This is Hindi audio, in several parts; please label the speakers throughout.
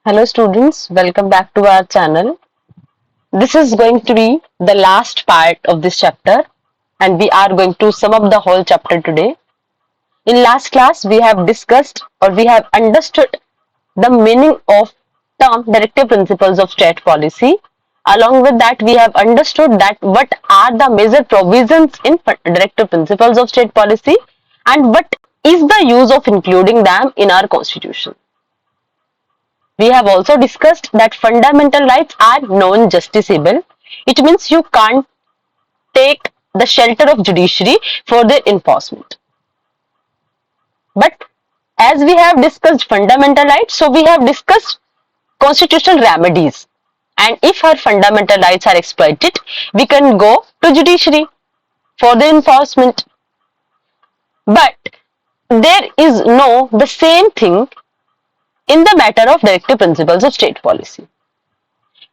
Speaker 1: Hello students, welcome back to our channel. This is going to be the last part of this chapter and we are going to sum up the whole chapter today. In last class we have discussed or we have understood the meaning of term directive principles of state policy. Along with that we have understood that what are the major provisions in directive principles of state policy and what is the use of including them in our constitution. We have also discussed that fundamental rights are non-justiciable. It means you can't take the shelter of judiciary for their enforcement. But as we have discussed fundamental rights, so we have discussed constitutional remedies. And if our fundamental rights are exploited, we can go to judiciary for the enforcement. But there is no the same thing in the matter of directive principles of state policy.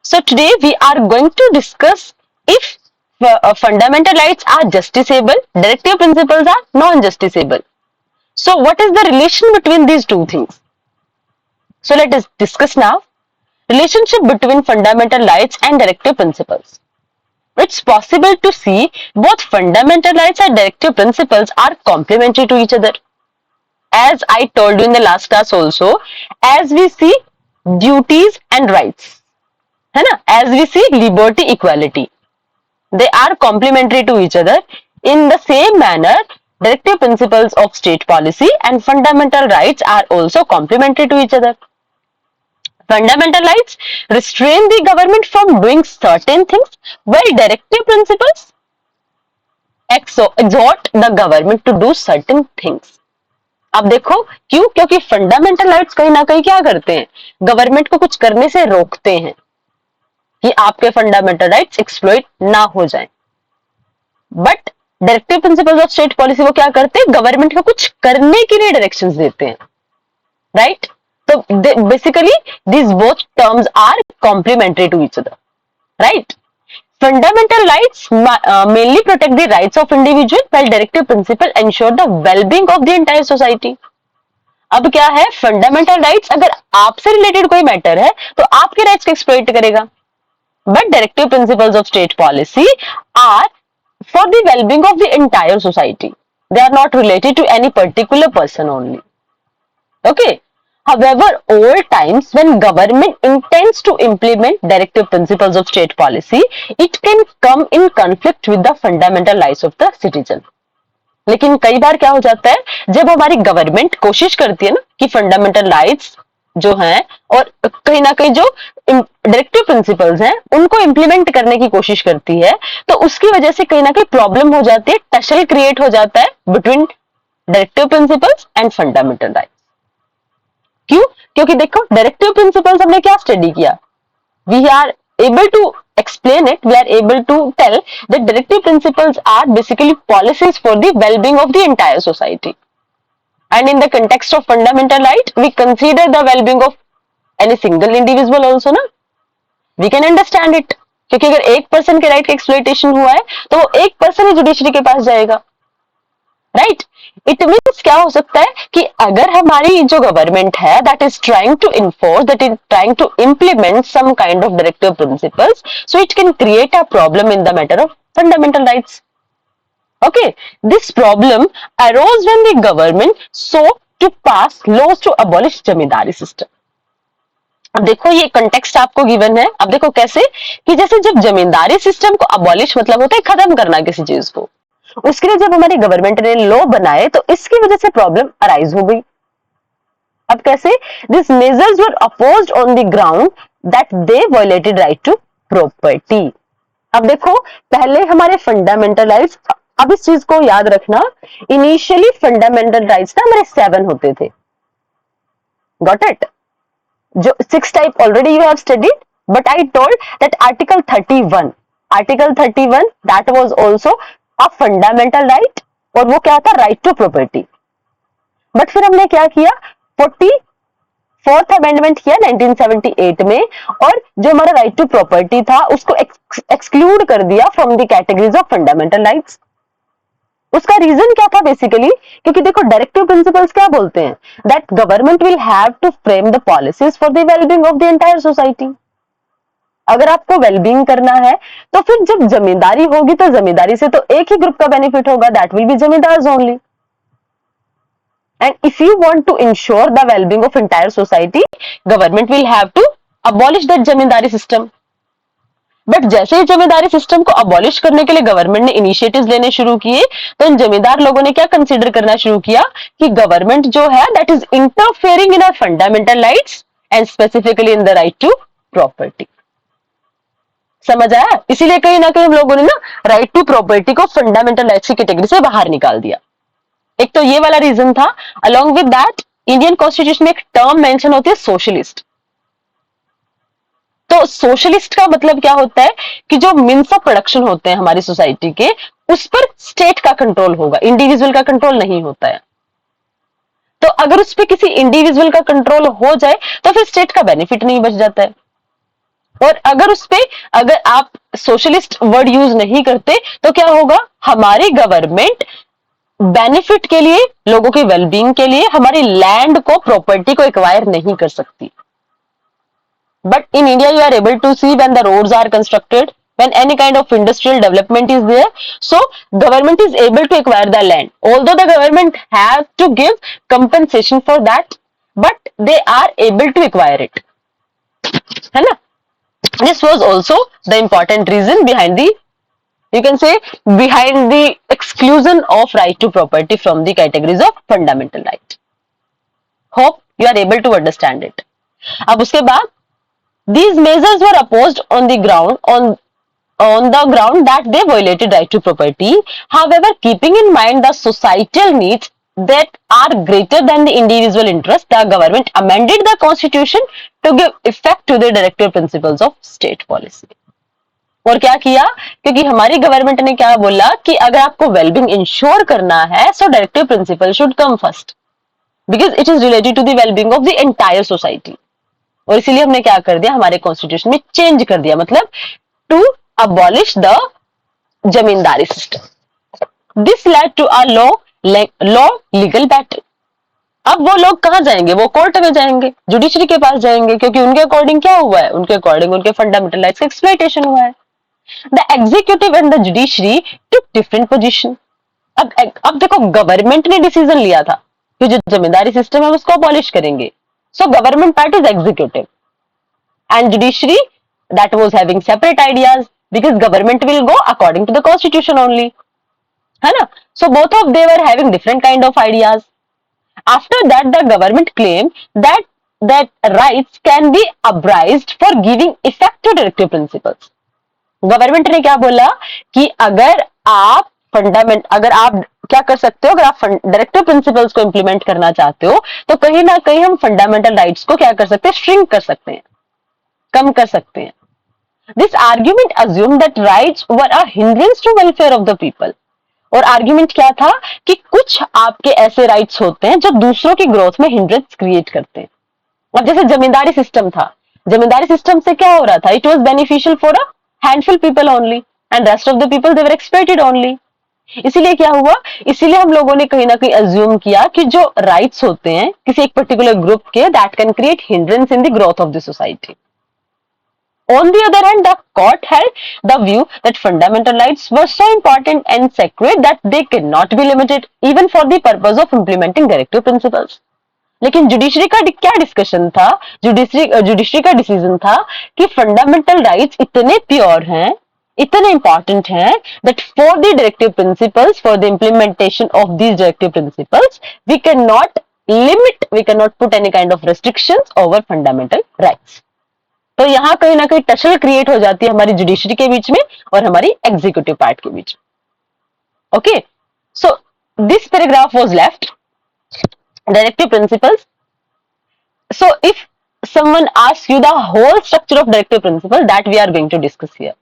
Speaker 1: So today we are going to discuss if fundamental rights are justiciable, directive principles are non-justiciable. So what is the relation between these two things? So let us discuss now relationship between fundamental rights and directive principles. It's possible to see both fundamental rights and directive principles are complementary to each other. As I told you in the last class also, as we see duties and rights, है ना, as we see liberty equality, they are complementary to each other. In the same manner, directive principles of state policy and fundamental rights are also complementary to each other. Fundamental rights restrain the government from doing certain things, while directive principles exhort the government to do certain things. अब देखो क्यों? क्योंकि फंडामेंटल राइट्स कहीं ना कहीं क्या करते हैं, गवर्नमेंट को कुछ करने से रोकते हैं कि आपके फंडामेंटल राइट्स एक्सप्लॉइट ना हो जाएं। But directive principles of state policy वो क्या करते हैं, गवर्नमेंट को कुछ करने के लिए डायरेक्शंस देते हैं, राइट? तो basically these both terms are complementary to each other, right? Fundamental rights mainly protect the rights of individual, while directive principle ensure the well-being of the entire society. अब क्या है, फंडामेंटल राइट्स अगर आपसे रिलेटेड कोई मैटर है तो आपके राइट्स को एक्सप्लॉइट करेगा, but directive principles of state policy are for the well-being of the entire society. They are not related to any particular person only. Okay. However, all times when government intends to implement directive principles of state policy, it can come in conflict with the fundamental rights of the citizen. लेकिन कई बार क्या हो जाता है, जब हमारी गवर्नमेंट कोशिश करती है ना कि फंडामेंटल राइट्स जो हैं और कहीं ना कहीं जो डायरेक्टिव प्रिंसिपल्स हैं उनको इंप्लीमेंट करने की कोशिश करती है, तो उसकी वजह से कहीं ना कहीं प्रॉब्लम हो जाती है, टसल क्रिएट हो जाता है between directive principles and fundamental rights. क्यों? क्योंकि देखो डायरेक्टिव प्रिंसिपल्स हमने क्या स्टडी किया, we are able to explain it, we are able to tell that directive principles are basically policies for the well-being of the entire society. And in the context of fundamental right, we consider the well-being of any single individual also ना, we can understand it. क्योंकि अगर एक पर्सन के राइट का एक्सप्लॉइटेशन हुआ है तो वो एक पर्सन ही जुडिशरी के पास जाएगा, राइट? इट मीन्स क्या हो सकता है कि अगर हमारी जो गवर्नमेंट है that is trying to enforce, that is trying to implement some kind of directive principles, so it can create a problem in the matter of fundamental rights. Okay, this problem arose when the government sought to pass laws to abolish zamindari system. अब देखो ये कंटेक्स्ट आपको गिवन है. अब देखो कैसे कि जैसे जब जमींदारी सिस्टम को अबॉलिश मतलब होता है खत्म करना किसी चीज को, उसके लिए जब हमारी गवर्नमेंट ने लॉ बनाए तो इसकी वजह से प्रॉब्लम अराइज हो गई. अब कैसे, this measures were opposed on the ground that they violated right to property. अब देखो पहले हमारे फंडामेंटल राइट्स, अब इस चीज को याद रखना, इनिशियली फंडामेंटल राइट्स ना हमारे 7 होते थे. Got it? जो 6 type already you have studied, but I told that article 31 that was also a fundamental right, और वो क्या था, राइट टू प्रॉपर्टी. बट फिर हमने क्या किया, 44th अमेंडमेंट किया 1978 में, और जो हमारा राइट टू प्रॉपर्टी था उसको एक्सक्लूड कर दिया from the categories of fundamental rights. उसका रीजन क्या था बेसिकली, क्योंकि देखो डायरेक्टिव प्रिंसिपल्स क्या बोलते हैं, that government will have to frame the policies for the wellbeing of the entire society. अगर आपको वेलबींग करना है तो फिर जब जमींदारी होगी तो जमींदारी से तो एक ही ग्रुप का बेनिफिट होगा, that will be zamindars only. And if you want to ensure the well-being of entire society, government will have to abolish that zamindari system. But जैसे ही जमींदारी सिस्टम को अबॉलिश करने के लिए गवर्नमेंट ने इनिशिएटिव्स लेने शुरू किए, तो इन जमींदार लोगों ने क्या कंसीडर करना शुरू किया कि गवर्नमेंट जो है that is interfering in our fundamental rights and specifically in the right to property. समझ आया? इसीलिए कहीं ना कहीं हम लोगों ने ना राइट टू प्रॉपर्टी को फंडामेंटल राइट्स की कैटेगरी से बाहर निकाल दिया। एक तो ये वाला रीजन था। Along with that Indian constitution में एक टर्म मेंशन होती है सोशलिस्ट। तो सोशलिस्ट का मतलब क्या होता है कि जो मीन्स ऑफ प्रोडक्शन होते हैं हमारी सोसाइटी के, उस पर स्टेट का कंट्रोल होगा, इंडिविजुअल का कंट्रोल नहीं होता है। तो अगर उस पर किसी इंडिविजुअल का कंट्रोल हो जाए तो फिर स्टेट का बेनिफिट नहीं बच जाता है। और अगर आप सोशलिस्ट वर्ड यूज नहीं करते तो क्या होगा, हमारी गवर्नमेंट बेनिफिट के लिए, लोगों की वेलबींग के लिए हमारी लैंड को, प्रॉपर्टी को एक्वायर नहीं कर सकती। But in India you are able to see when the roads are constructed, when any kind of industrial development is there, so government is able to acquire the land, although the government has to give compensation for that, but they are able to acquire it, है ना? This was also the important reason behind the, you can say, behind the exclusion of right to property from the categories of fundamental right. Hope you are able to understand it. अब उसके बाद these measures were opposed on the ground that they violated right to property. However, keeping in mind the societal needs that are greater than the individual interest, the government amended the constitution to give effect to the directive principles of state policy. और क्या किया, क्योंकि हमारी गवर्नमेंट ने क्या बोला कि अगर आपको वेलबींग इंश्योर करना है, so directive principle should come first, because it is related to the wellbeing of the entire society. और इसीलिए हमने क्या कर दिया, हमारे कॉन्स्टिट्यूशन में चेंज कर दिया, मतलब to abolish the zamindari system. This led to a law legal battle। अब वो लोग कहां जाएंगे, वो कोर्ट में जाएंगे, जुडिशरी के पास जाएंगे, क्योंकि उनके अकॉर्डिंग क्या हुआ है, उनके अकॉर्डिंग उनके फंडामेंटल राइट्स का एक्सप्लॉइटेशन हुआ है। The executive and the judiciary took different position. अब देखो, गवर्नमेंट ने डिसीजन लिया था कि जो जमींदारी सिस्टम है उसको अबॉलिश करेंगे, so government part is executive and judiciary that was having separate ideas, because government will go according to the constitution only, है ना? So both of they were having different kind of ideas. After that the government claimed that rights can be abridged for giving effect to directive principles. Government ने क्या बोला कि अगर आप क्या कर सकते हो, अगर आप डायरेक्टिव प्रिंसिपल्स को इंप्लीमेंट करना चाहते हो तो कहीं ना कहीं हम फंडामेंटल राइट्स को क्या कर सकते हैं, श्रिंक कर सकते हैं, कम कर सकते हैं। This argument assumed that rights were a hindrance to welfare of the people. और आर्ग्यूमेंट क्या था कि कुछ आपके ऐसे राइट्स होते हैं जो दूसरों की ग्रोथ में हिंड्रेंस क्रिएट करते हैं। अब जैसे जमींदारी सिस्टम था, जमींदारी सिस्टम से क्या हो रहा था, it was beneficial for a handful people only and rest of the people they were exploited only. इसीलिए क्या हुआ, इसीलिए हम लोगों ने कहीं ना कहीं अज्यूम किया कि जो राइट्स होते हैं किसी एक पर्टिकुलर ग्रुप के, that can create hindrance in the growth of the society. On the other hand, the court held the view that fundamental rights were so important and sacred that they cannot be limited even for the purpose of implementing directive principles. लेकिन जुडिशरी का क्या डिस्कशन था, जुडिशरी का डिसीजन था कि फंडामेंटल राइट्स इतने प्योर हैं, इतने इंपॉर्टेंट हैं, that for the directive principles, for the implementation of these directive principles, we cannot put any kind of restrictions over fundamental rights. तो यहां कहीं ना कहीं टसल क्रिएट हो जाती है हमारी जुडिशरी के बीच में और हमारी एग्जीक्यूटिव पार्ट के बीच में। Okay, so this paragraph was left, directive principles. So if someone asks you the whole structure of directive principle, that we are going to discuss here.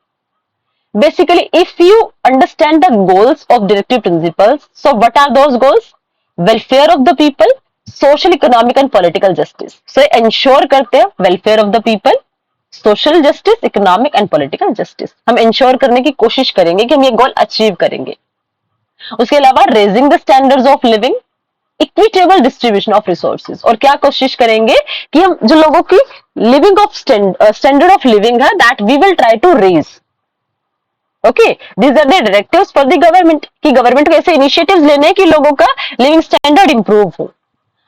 Speaker 1: Basically, if you understand the goals of directive principles, so what are those goals? Welfare of the people, social, economic and political justice. So ensure करते हैं welfare of the people, social justice, economic and political justice. हम इंश्योर करने की कोशिश करेंगे कि हम ये गोल अचीव करेंगे। उसके अलावा raising the standards of living, equitable distribution of resources, और क्या कोशिश करेंगे कि हम जो लोगों की living of standard of living है that we will try to raise. Okay, these are the directives for the government, कि गवर्नमेंट को ऐसे इनिशिएटिव्स लेने हैं कि लोगों का लिविंग स्टैंडर्ड इंप्रूव हो।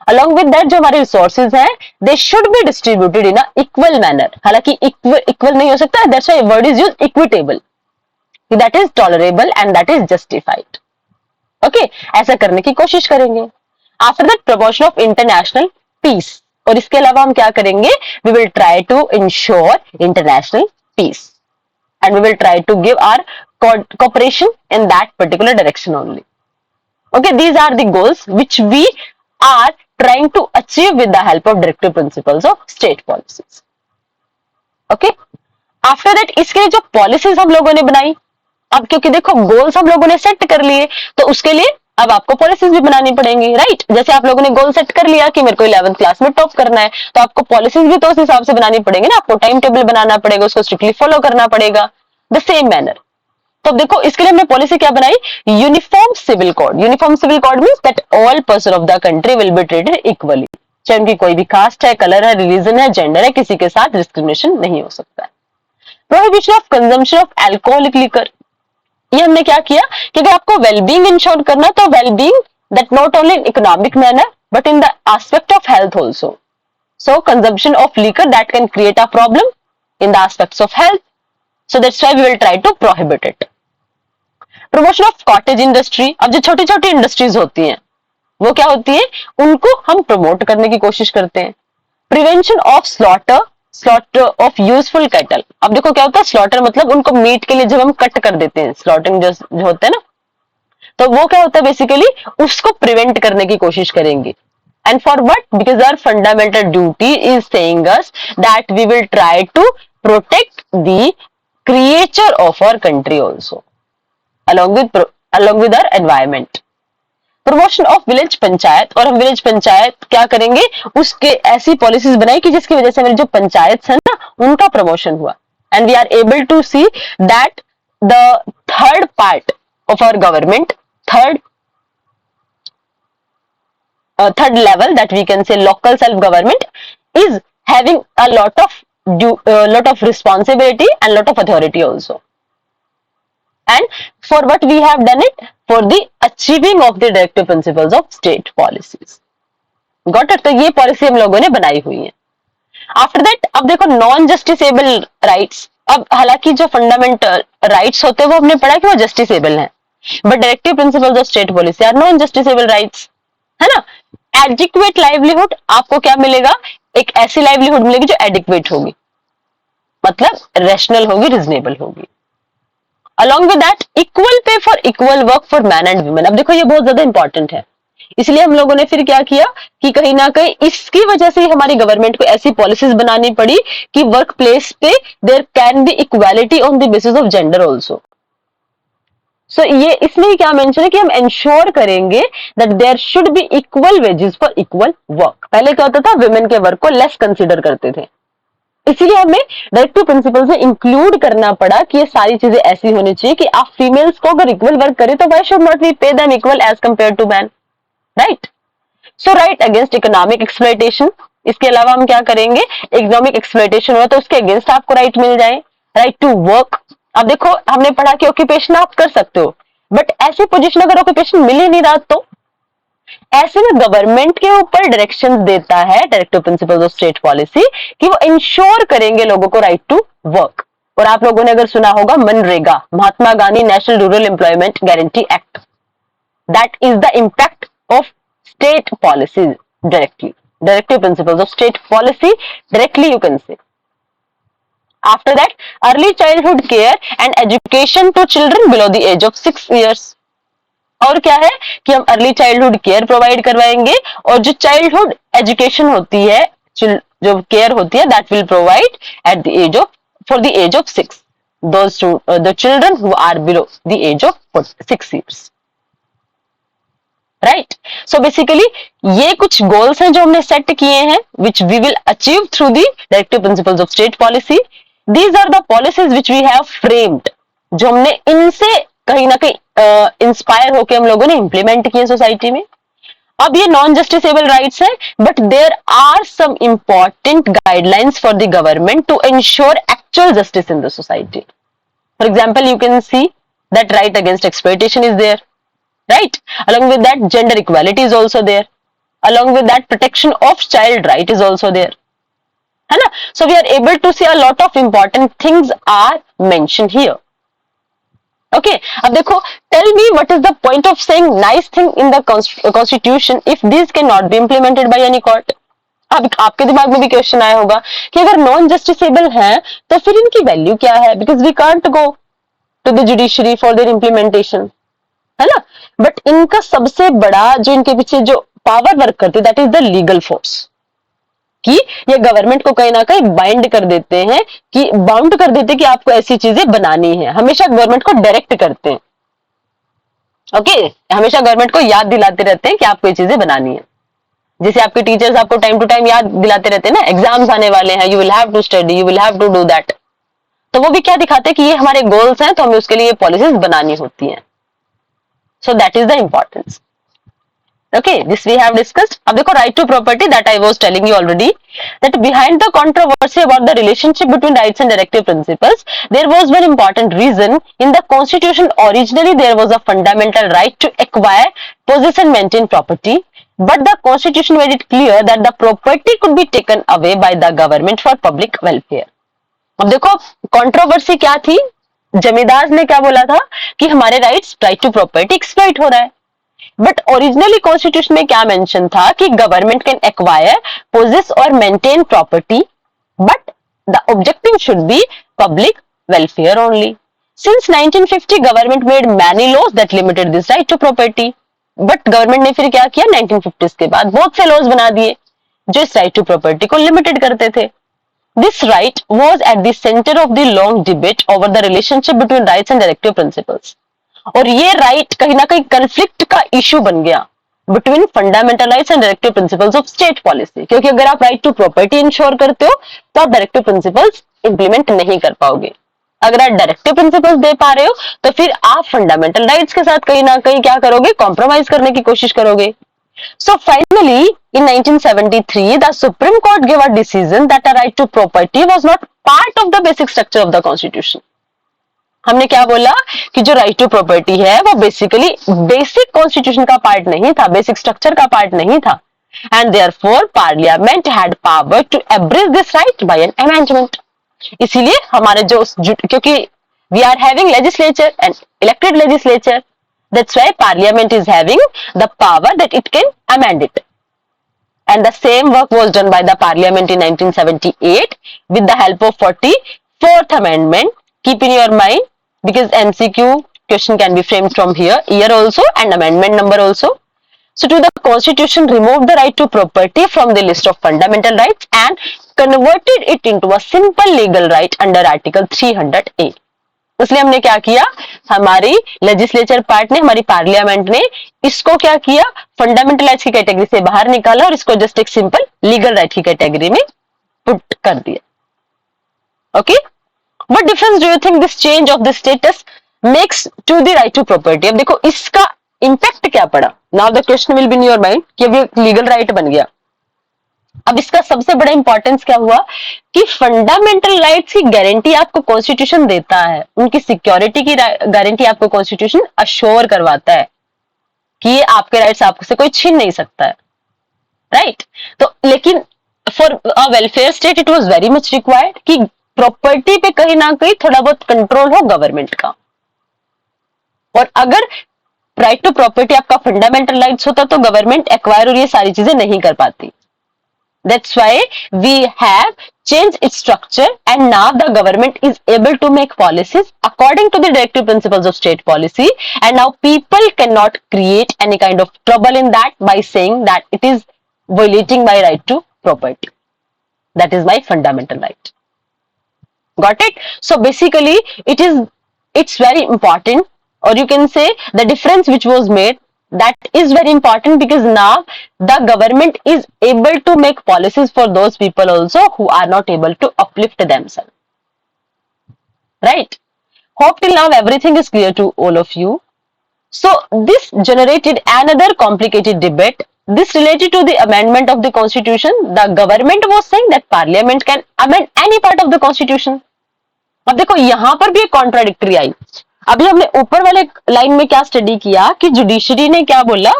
Speaker 1: अलॉन्ग विद दैट जो हमारे रिसोर्सेज हैं they should be distributed in a equal manner, हालांकि इक्वल नहीं हो सकता, that's why word is used equitable, that is tolerable and that is justified. Okay, ऐसा करने की कोशिश करेंगे। After that promotion of international peace, और इसके अलावा हम क्या करेंगे, we will try to ensure international peace and we will try to give our cooperation in that particular direction only. Okay, these are the goals which we are trying to achieve with the help of directive principles of state policies. Okay, after that इसके जो policies हम लोगों ने बनाई, अब क्योंकि देखो goals हम लोगों ने set कर लिए तो उसके लिए अब आपको पॉलिसीज भी बनानी पड़ेंगी, राइट। जैसे आप लोगों ने गोल सेट कर लिया कि मेरे को 11th क्लास में टॉप करना है, तो आपको पॉलिसीज भी तो उस हिसाब से बनानी पड़ेंगे ना, आपको टाइम टेबल बनाना पड़ेगा, उसको स्ट्रिक्टली फॉलो करना पड़ेगा द सेम मैनर। तो देखो इसके लिए हमने पॉलिसी क्या बनाई, uniform civil code. Uniform civil code means that all person of the country will be treated equally, चाहे उनकी कोई भी कास्ट है, कलर है, रिलीजन है, जेंडर है, किसी के साथ डिस्क्रिमिनेशन नहीं हो सकता है। Prohibition of consumption of alcoholic liquor, ये हमने क्या किया कि अगर आपको वेलबींग इंश्योर करना तो wellbeing that not only in economic manner but in the aspect of health also. So consumption of liquor that can create a problem in the aspects of health, so that's why we will try to prohibit it. Promotion of cottage industry, अब जो छोटी छोटी इंडस्ट्रीज होती हैं वो क्या होती है, उनको हम प्रमोट करने की कोशिश करते हैं। Prevention of slaughter of useful cattle, अब देखो क्या होता है स्लॉटर मतलब उनको मीट के लिए जब हम कट कर देते हैं, स्लॉटिंग जो होता है ना, तो वो क्या होता है बेसिकली उसको प्रिवेंट करने की कोशिश करेंगे। And for what? Because our fundamental duty is saying us that we will try to protect the creature of our country also along with our environment. Promotion of village panchayat, और हम विलेज पंचायत क्या करेंगे, उसके ऐसी पॉलिसीज बनाई कि जिसकी वजह से हमारे जो पंचायत है ना उनका प्रमोशन हुआ। And we are able to see that the third part of our government, third level that we can say local self government is having a lot of responsibility and lot of authority also, and for what we have done it for the achieving of the directive principles of state policies. Got it? तो ये पॉलिसी हम लोगों ने बनाई हुई है। आफ्टर दैट अब देखो नॉन जस्टिसेबल राइट्स, अब हालांकि जो फंडामेंटल राइट्स होते हैं वो हमने पढ़ा कि वो जस्टिसेबल हैं, but directive principles of state policy are non justiciable rights, है ना। एडिक्वेट लाइवलीहुड, आपको क्या मिलेगा, एक ऐसी लाइवलीहुड मिलेगी जो एडिक्वेट होगी, मतलब रैशनल होगी, रिजनेबल होगी। Along with that equal pay for equal work for man and women, अब देखो ये बहुत ज्यादा इंपॉर्टेंट है, इसलिए हम लोगों ने फिर क्या किया कि कहीं ना कहीं इसकी वजह से हमारी गवर्नमेंट को ऐसी पॉलिसीज बनानी पड़ी कि वर्क प्लेस पे there can be equality on the basis of gender also. So ये इसमें क्या मेंशन है कि हम इंश्योर करेंगे that there should be equal wages for equal work. पहले क्या होता था, वुमेन के वर्क को लेस कंसीडर करते थे, इसीलिए हमें डायरेक्टिव प्रिंसिपल्स में इंक्लूड करना पड़ा कि ये सारी चीजें ऐसी होनी चाहिए कि आप फीमेल्स को अगर इक्वल वर्क करें तो why should not we pay them equal as compare to man, right. So right against economic exploitation, इसके अलावा हम क्या करेंगे, इकोनॉमिक एक्सप्लॉयटेशन हुआ तो उसके अगेंस्ट आपको राइट मिल जाए, राइट टू वर्क। अब देखो हमने पढ़ा कि ऑक्यूपेशन आप कर सकते हो, बट ऐसी पोजीशन अगर ऑक्यूपेशन मिल ही नहीं रहा तो ऐसे में गवर्नमेंट के ऊपर डायरेक्शंस देता है directive principles of state policy कि वो इंश्योर करेंगे लोगों को राइट टू वर्क। और आप लोगों ने अगर सुना होगा मनरेगा, Mahatma Gandhi national rural employment guarantee act, that is the impact of state policy directly, directive principles of state policy directly you can say. After that, early childhood care and education to children below the age of 6 years. और क्या है कि हम अर्ली चाइल्डहुड केयर प्रोवाइड करवाएंगे, और जो चाइल्डहुड एजुकेशन होती है, जो केयर होती है, that will provide at the age of for the age of 6, the children who are below the age of 6 years. Right. So basically ये कुछ गोल्स हैं जो हमने सेट किए हैं which we will achieve through the directive principles of state policy. These are the policies which we have framed, जो हमने इनसे कहीं ना कहीं इंस्पायर होके हम लोगों ने इंप्लीमेंट किए सोसाइटी में। अब ये नॉन जस्टिसेबल राइट्स है, but there are some important guidelines for the government to ensure actual justice in the society. For example, you can see that right against exploitation is there, right? Along with that, gender equality is also there. Along with that, protection of child right is also there, है ना? So we are able to see a lot of important things are mentioned here. Okay, अब देखो, tell me what is the point of saying nice thing in the constitution if these cannot be implemented by any court? अब आपके दिमाग में भी क्वेश्चन आया होगा कि अगर नॉन जस्टिसेबल है तो फिर इनकी वैल्यू क्या है, because we can't go to the judiciary for their implementation, है ना? बट इनका सबसे बड़ा जो इनके पीछे जो पावर वर्क करती है that is the legal force, कि ये गवर्नमेंट को कहीं ना कहीं बाइंड कर देते हैं, कि बाउंड कर देते हैं कि आपको ऐसी चीजें बनानी है, हमेशा गवर्नमेंट को डायरेक्ट करते हैं। ओके, हमेशा गवर्नमेंट को याद दिलाते रहते हैं कि आपको ये चीजें बनानी है। जैसे आपके टीचर्स आपको टाइम टू टाइम याद दिलाते रहते हैं ना, एग्जाम्स आने वाले हैं, you will have to study, you will have to do that, तो वो भी क्या दिखाते हैं कि ये हमारे गोल्स हैं, तो हमें उसके लिए पॉलिसीज बनानी होती हैं। So that is the importance. Okay, this we have discussed. अब देखो, right to property that I was telling you already, that behind the controversy about the relationship between rights and directive principles, there was one important reason. In the constitution originally there was a fundamental right to acquire, possess and maintain property, but the constitution made it clear that the property could be taken away by the government for public welfare. अब देखो, controversy क्या थी? जमींदार ने क्या बोला था कि हमारे राइट टू प्रॉपर्टी एक्सप्लॉइट हो रहा है, बट ओरिजिनली कॉन्स्टिट्यूशन में क्या मेंशन था कि गवर्नमेंट कैन एक्वायर, पोजेस और maintain property, but the objective should be public welfare only. Since 1950 government made many laws that limited this right to property, but government ने फिर क्या किया, 1950 के बाद बहुत से लॉज बना दिए जो इस राइट टू प्रॉपर्टी को लिमिटेड करते थे। This right was at the center of the long debate over the relationship between rights and directive principles. और ये राइट कहीं ना कहीं कंफ्लिक्ट का इशू बन गया between fundamental rights and directive principles of state policy, क्योंकि अगर आप राइट टू प्रॉपर्टी इंश्योर करते हो तो आप डायरेक्टिव प्रिंसिपल्स इंप्लीमेंट नहीं कर पाओगे। अगर आप डायरेक्टिव प्रिंसिपल्स दे पा रहे हो तो फिर आप फंडामेंटल राइट्स के साथ कहीं ना कहीं क्या करोगे, कॉम्प्रोमाइज करने की कोशिश करोगे। So finally, in 1973, the Supreme Court gave a decision that a right to property was not part of the basic structure of the Constitution. हमने क्या बोला कि जो राइट टू प्रॉपर्टी है वो बेसिकली बेसिक कॉन्स्टिट्यूशन का पार्ट नहीं था, बेसिक स्ट्रक्चर का पार्ट नहीं था, and therefore parliament had power to abridge this right by an amendment. इसीलिए हमारे जो, क्योंकि we are having legislature and elected legislature, that's why parliament is having the power that it can amend it, and the same work was done by the parliament in 1978 with the help of 44th amendment. Keep in your mind, because MCQ question can be framed from here, year also and amendment number also. So to the constitution removed the right to property from the list of fundamental rights and converted it into a simple legal right under article 300A. इसलिए हमने क्या किया, हमारी लेजिस्लेचर पार्ट ने, हमारी पार्लियामेंट ने इसको क्या किया, फंडामेंटल राइट्स की कैटेगरी से बाहर निकाला और इसको जस्ट एक सिंपल लीगल राइट की कैटेगरी में पुट कर दिया। Okay, what difference do you think this change of the status makes to the right to property? अब देखो इसका इंपैक्ट क्या पड़ा। Now the question will be in your mind कि अब लीगल राइट बन गया। अब इसका सबसे बड़ा इंपॉर्टेंस क्या हुआ कि फंडामेंटल राइट्स की गारंटी आपको कॉन्स्टिट्यूशन देता है, उनकी सिक्योरिटी की गारंटी आपको कॉन्स्टिट्यूशन अश्योर करवाता है कि ये आपके राइट्स आपसे कोई छीन नहीं सकता है, राइट? तो लेकिन for a welfare state it was very much required कि प्रॉपर्टी पे कहीं ना कहीं थोड़ा बहुत कंट्रोल हो गवर्नमेंट का, और अगर राइट टू प्रॉपर्टी आपका फंडामेंटल राइट्स होता तो गवर्नमेंट एक्वायर और ये सारी चीजें नहीं कर पाती। That's why we have changed its structure, and now the government is able to make policies according to the directive principles of state policy, and now people cannot create any kind of trouble in that by saying that it is violating my right to property. That is my fundamental right. Got it? So basically it's very important, or you can say the difference which was made, that is very important, because now the government is able to make policies for those people also who are not able to uplift themselves, right? Hope till now everything is clear to all of you. So this generated another complicated debate. This related to the amendment of the constitution. The government was saying that parliament can amend any part of the constitution. अब देखो यहां पर भी एक कॉन्ट्राडिक्टरी आई. अभी हमने ऊपर वाले लाइन में क्या स्टडी किया कि जुडिशरी ने क्या बोला,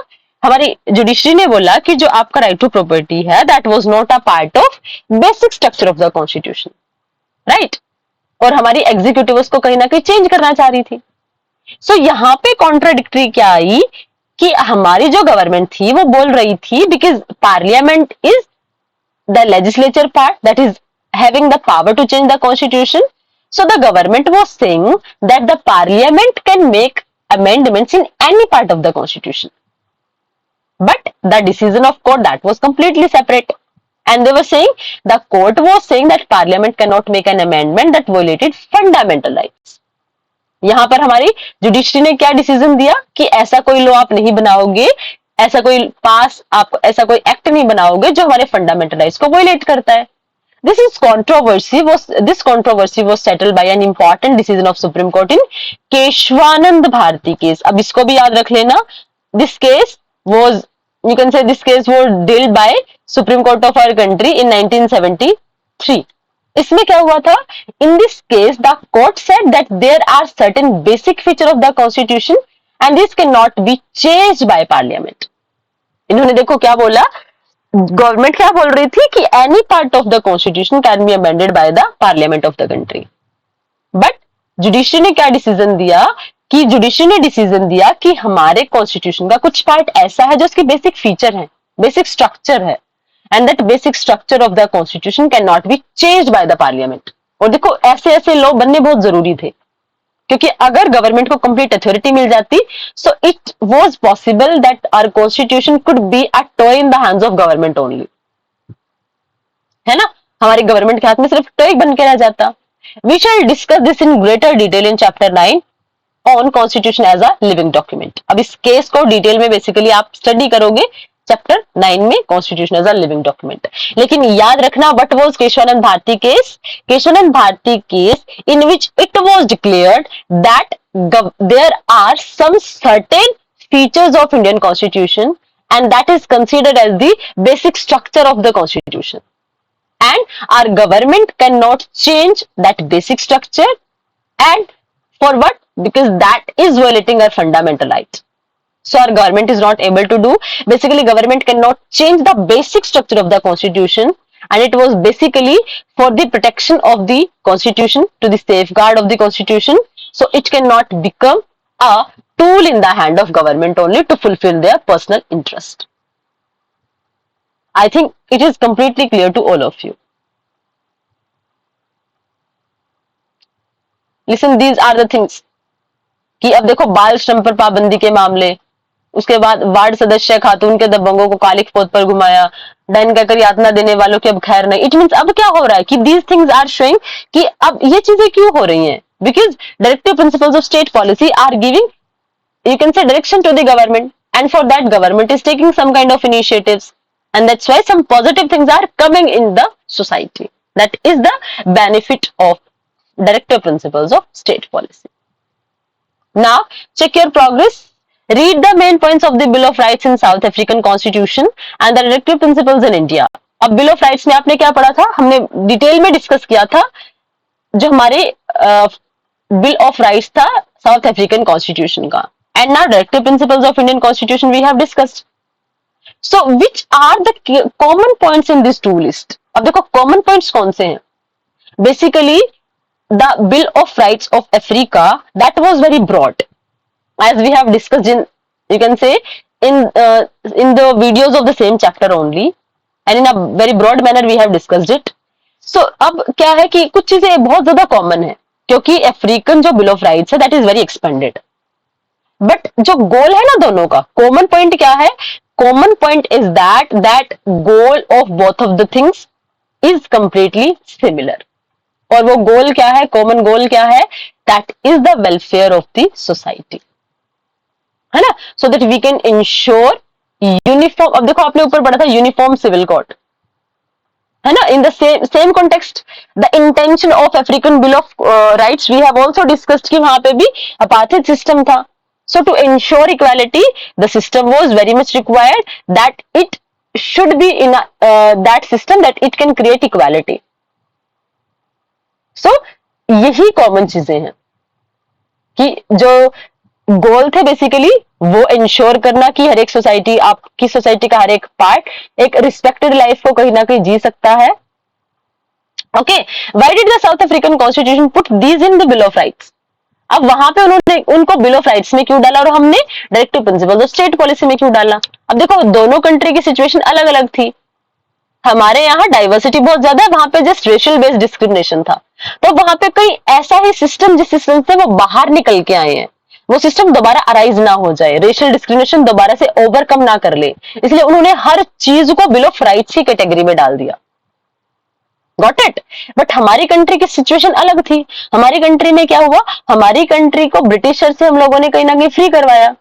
Speaker 1: हमारी जुडिशरी ने बोला कि जो आपका राइट टू प्रॉपर्टी है that was not a part of basic structure of the constitution, right. और हमारी एग्जीक्यूटिव उसको कहीं ना कहीं चेंज करना चाह रही थी. सो यहाँ पे कॉन्ट्राडिक्टरी क्या आई कि हमारी जो गवर्नमेंट थी वो बोल रही थी because parliament is the legislature part that is having the power to change the constitution. So the government was saying that the parliament can make amendments in any part of the constitution, but the decision of court that was completely separate. And they were saying, the court was saying that parliament cannot make an amendment that violated fundamental rights. यहां पर हमारी जुडिशरी ने क्या डिसीजन दिया कि ऐसा कोई लॉ आप नहीं बनाओगे, ऐसा कोई पास आप ऐसा कोई एक्ट नहीं बनाओगे जो हमारे फंडामेंटल राइट्स को वायलेट करता है. This controversy was settled by an important decision of Supreme Court in Keshavananda Bharti case. अब इसको भी याद रख लेना. This case was, you can say this case was dealt by Supreme Court of our country in 1973. इसमें क्या हुआ था? In this case, the court said that there are certain basic features of the constitution and this cannot be changed by parliament. इन्होंने देखो क्या बोला, गवर्नमेंट क्या बोल रही थी कि any part of the constitution can be amended by the parliament of the country. But judiciary ने क्या डिसीजन दिया कि जुडिशरी ने डिसीजन दिया कि हमारे कॉन्स्टिट्यूशन का कुछ पार्ट ऐसा है जो उसकी बेसिक फीचर है, बेसिक स्ट्रक्चर है, and that basic structure of the constitution can not be change by the parliament. और देखो ऐसे ऐसे लॉ बनने बहुत जरूरी थे क्योंकि अगर गवर्नमेंट को कंप्लीट अथॉरिटी मिल जाती so it was possible that our constitution could be a toy in the hands of government only, है ना. हमारी गवर्नमेंट के हाथ में सिर्फ टॉय बन के रह जाता. We shall discuss this in greater detail in chapter 9 on constitution as a living document. अब इस केस को डिटेल में बेसिकली आप स्टडी करोगे चैप्टर 9 में, constitution as a living document. लेकिन याद रखना what was Kesavananda Bharati case. Kesavananda Bharati case in which it was declared that there are some certain features of Indian constitution and that is considered as the basic structure of the constitution, and our government cannot change that basic structure. And for what? Because that is violating our fundamental rights. So our government is not able to do, basically government cannot change the basic structure of the constitution, and it was basically for the protection of the constitution, to the safeguard of the constitution, so it cannot become a tool in the hand of government only to fulfill their personal interest. I think it is completely clear to all of you. Listen, these are the things कि अब देखो बाल श्रम पर पाबंदी के मामले, उसके बाद वार्ड सदस्य खातून के दबंगों को कालिक पोत पर घुमाया, डैन कहकर यातना देने वालों की अब खैर नहीं. इट मीन्स अब क्या हो रहा है कि दीज थिंग्स आर शोइंग कि अब ये चीजें क्यों हो रही हैं, because directive principles of state policy are giving, you can say, direction to the government, and for that government is taking some kind of initiatives, and that's why some positive things are coming in the society. That is the benefit of directive principles of state policy. Now check your progress. Read the main points of the Bill of Rights in South African Constitution and the directive principles in India. अब Bill of Rights में आपने क्या पढ़ा था, हमने डिटेल में डिस्कस किया था जो हमारे Bill of Rights था साउथ अफ्रीकन कॉन्स्टिट्यूशन का, and now directive principles of Indian Constitution we have discussed. So which are the common points in this two list? अब देखो common points कौन से हैं. Basically the Bill of Rights of Africa, that was very broad, as we have discussed in, you can say, in the videos of the same chapter only, and in a very broad manner we have discussed it. So अब क्या है कि कुछ चीजें बहुत ज्यादा कॉमन है क्योंकि अफ्रीकन जो बिल ऑफ राइट्स है that is very expanded, but जो गोल है ना दोनों का, कॉमन पॉइंट क्या है, common point is that goal of both of the things is completely similar. और वो गोल क्या है, कॉमन गोल क्या है, that is the welfare of the society, है ना. So that we can ensure uniform. अब देखो आपने ऊपर पढ़ा था यूनिफॉर्म सिविल कोड, है ना, in the same context the intention of African bill of rights we have also discussed कि वहां पे भी अपार्थाइड सिस्टम था. So to ensure equality, the system was very much required that it should be in that system that it can create equality. So यही कॉमन चीजें हैं कि जो गोल थे बेसिकली वो इंश्योर करना कि हर एक सोसाइटी, आपकी सोसाइटी का हर एक पार्ट एक रिस्पेक्टेड लाइफ को कहीं ना कहीं जी सकता है. Okay, why did the south African constitution put these in the bill of rights? अब वहां पे उन्होंने उनको बिल ऑफ राइट्स में क्यों डाला और हमने directive principles of state policy में क्यों डाला? अब देखो दोनों कंट्री की सिचुएशन अलग अलग थी. हमारे यहाँ डाइवर्सिटी बहुत ज्यादा है, वहां पे जस्ट रेशियल बेस्ड डिस्क्रिमिनेशन था. तो वहां पे कोई ऐसा ही सिस्टम जिस सिस्टम से वो बाहर निकल के आए हैं वो सिस्टम दोबारा अराइज ना हो जाए, रेशियल डिस्क्रिमिनेशन दोबारा से ओवरकम ना कर ले, इसलिए उन्होंने हर चीज को बिल ऑफ राइट्स की कैटेगरी में डाल दिया. Got it? बट हमारी कंट्री की सिचुएशन अलग थी. हमारी कंट्री में क्या हुआ, हमारी कंट्री को ब्रिटिशर से हम लोगों ने कहीं ना कहीं फ्री करवाया,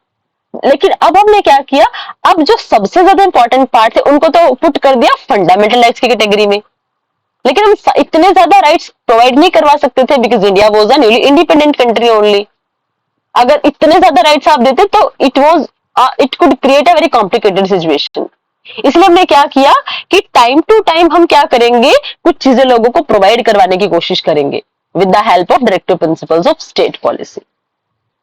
Speaker 1: लेकिन अब हमने क्या किया, अब जो सबसे ज्यादा इंपॉर्टेंट पार्ट थे उनको तो पुट कर दिया फंडामेंटल राइट्स की कैटेगरी में. लेकिन हम इतने ज्यादा राइट्स प्रोवाइड नहीं करवा सकते थे because India was a newly independent country only. अगर इतने ज्यादा राइट्स आप देते तो it could create a very complicated situation. इसलिए हमने क्या किया कि टाइम टू टाइम हम क्या करेंगे, कुछ चीजें लोगों को प्रोवाइड करवाने की कोशिश करेंगे with the help of directive principles of state policy.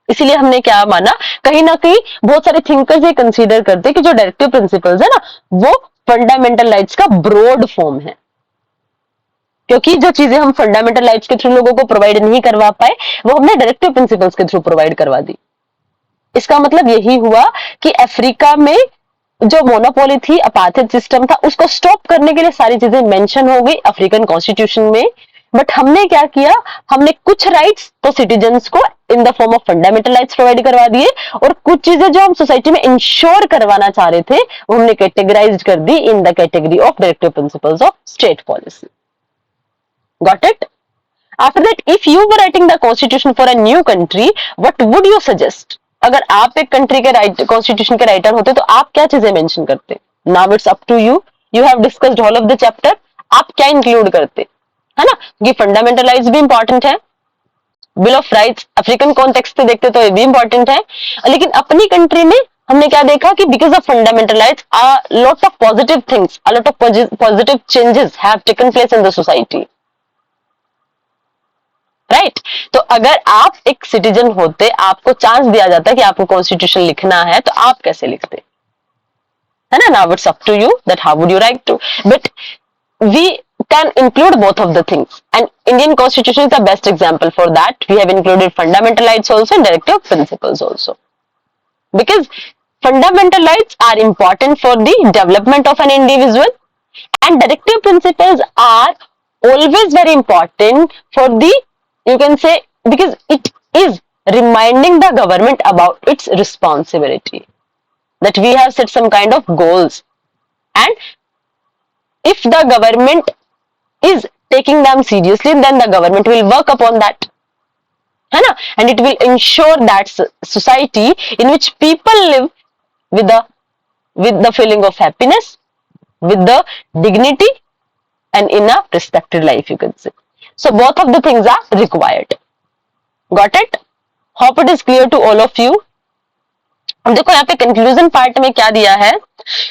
Speaker 1: इसीलिए हमने क्या माना, कहीं ना कहीं बहुत सारे थिंकर्स ये कंसीडर करते हैं कि जो डायरेक्टिव प्रिंसिपल्स है ना वो फंडामेंटल राइट्स का ब्रॉड फॉर्म है, क्योंकि जो चीजें हम फंडामेंटल राइट्स के थ्रू लोगों को प्रोवाइड नहीं करवा पाए वो हमने डायरेक्टिव प्रिंसिपल्स के थ्रू प्रोवाइड करवा दी. इसका मतलब यही हुआ कि अफ्रीका में जो मोनोपोली थी, अपार्थाइड सिस्टम था, उसको स्टॉप करने के लिए सारी चीजें मेंशन हो गई अफ्रीकन कॉन्स्टिट्यूशन में. बट हमने क्या किया, हमने कुछ राइट्स तो सिटीजन्स को in the form of fundamental rights provide करवा दिए और कुछ चीजें जो हम सोसाइटी में इंश्योर करवाना चाह रहे थे वो हमने कैटेगराइज कर दी in the category of directive principles of state policy. Got it? After that if you were writing the constitution for a new country, what would you suggest? अगर आप एक कंट्री के कॉन्स्टिट्यूशन के राइटर होते तो आप क्या चीजें मेंशन करते? Now it's up to you. You have discussed all of the chapter. आप क्या इंक्लूड करते, है ना? ये फंडामेंटल राइट्स भी इंपॉर्टेंट है, bill of rights African context से देखते तो ये भी इंपॉर्टेंट है, लेकिन अपनी कंट्री में हमने क्या देखा कि because of fundamental rights a lot of positive things, a lot of positive changes have taken place in the society. Right? तो अगर आप एक सिटीजन होते, आपको चांस दिया जाता है कि आपको कॉन्स्टिट्यूशन लिखना है, तो आप कैसे लिखते, है ना? Now it's up to you that how would you write to, but we can include both of the things, and Indian constitution is the best example for that. We have included fundamental rights also and directive principles also, because fundamental rights are important for the development of an individual and directive principles are always very important for the, you can say, because it is reminding the government about its responsibility, that we have set some kind of goals, and if the government is taking them seriously, then the government will work upon that, है ना? And it will ensure that society in which people live with the feeling of happiness, with the dignity, and in a respected life, you can say. So both of the things are required. Got it? Hope it is clear to all of you. अब देखो यहाँ पे कंक्लूजन पार्ट में क्या दिया है,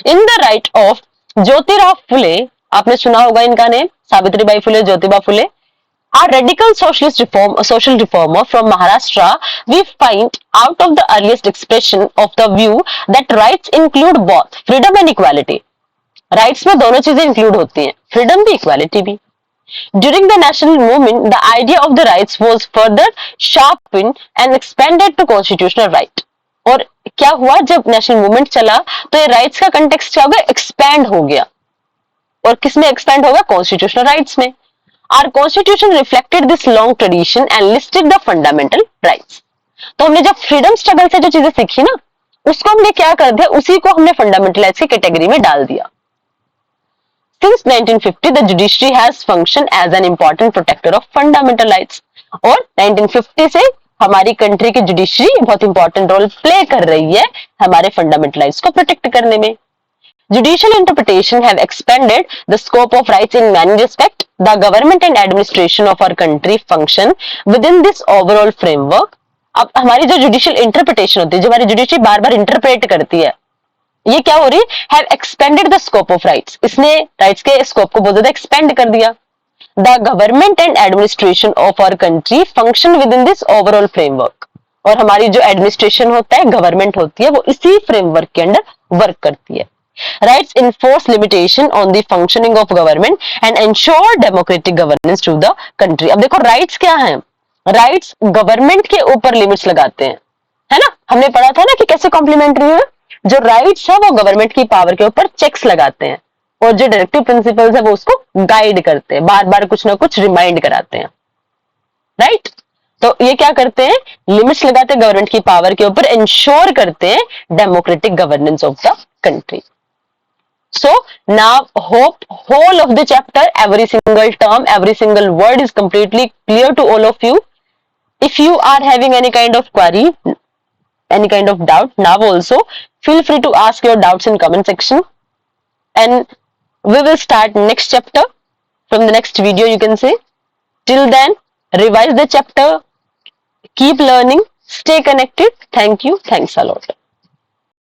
Speaker 1: in the right of Jyotirao Phule, आपने सुना होगा इनका name, Savitribai Phule, Jyotiba Phule, are radical social reformer from Maharashtra. We find out of the earliest expression of the view that rights include both freedom and equality. Rights में दोनों चीजें इंक्लूड होती हैं, फ्रीडम भी, इक्वालिटी भी. During the national movement, the idea of the rights was further sharpened and expanded to constitutional right. और क्या हुआ, जब नेशनल मूवमेंट चला तो ये राइट्स का कंटेक्स्ट क्या हो गया, एक्सपैंड हो गया. और किसमें एक्सपैंड होगा, कॉन्स्टिट्यूशनल राइट्स में. Our constitution reflected this long tradition and listed the fundamental rights. तो हमने जब फ्रीडम स्ट्रगल से जो चीजें सीखी ना, उसको हमने क्या कर दिया, उसी को हमने फंडामेंटल राइट्स की कैटेगरी में डाल दिया. Since 1950, the judiciary has functioned as an important protector of fundamental rights. और 1950 से हमारी कंट्री की जुडिशरी बहुत इंपॉर्टेंट रोल प्ले कर रही है हमारे फंडामेंटल राइट्स को प्रोटेक्ट करने में. Judicial interpretation have expanded the scope of rights in many respects. The government and administration of our country function within this overall framework. अब हमारी जो जुडिशियल इंटरप्रिटेशन होती है, जो हमारी जुडिशरी बार बार इंटरप्रेट करती है, ये क्या हो रही है? Have expanded the scope of rights, इसने राइट्स के स्कोप को बहुत ज्यादा एक्सपेंड कर दिया. The government and administration of our country function within this overall framework. और हमारी जो एडमिनिस्ट्रेशन होता है, गवर्नमेंट होती है, वो इसी फ्रेमवर्क के अंडर वर्क करती है. Rights enforce limitation on the functioning of government and ensure democratic governance to the country. अब देखो राइट्स क्या हैं? राइट्स गवर्नमेंट के ऊपर लिमिट्स लगाते हैं, है ना? हमने पढ़ा था ना कि कैसे कॉम्प्लीमेंट्री है. जो राइट्स है वो गवर्नमेंट की पावर के ऊपर चेक्स लगाते हैं, और जो डायरेक्टिव प्रिंसिपल्स है वो उसको गाइड करते हैं, बार बार कुछ ना कुछ रिमाइंड कराते हैं. राइट? तो ये क्या करते हैं? लिमिट्स लगाते हैं गवर्नमेंट की पावर के ऊपर, इंश्योर करते हैं democratic governance of the country. So now hope whole of the chapter, every single term, every single word is completely clear to all of you. If you are having any kind of query, any kind of doubt, now also feel free to ask your doubts in comment section, and we will start next chapter from the next video, you can say. Till then, revise the chapter, keep learning, stay connected. Thank you. Thanks a lot.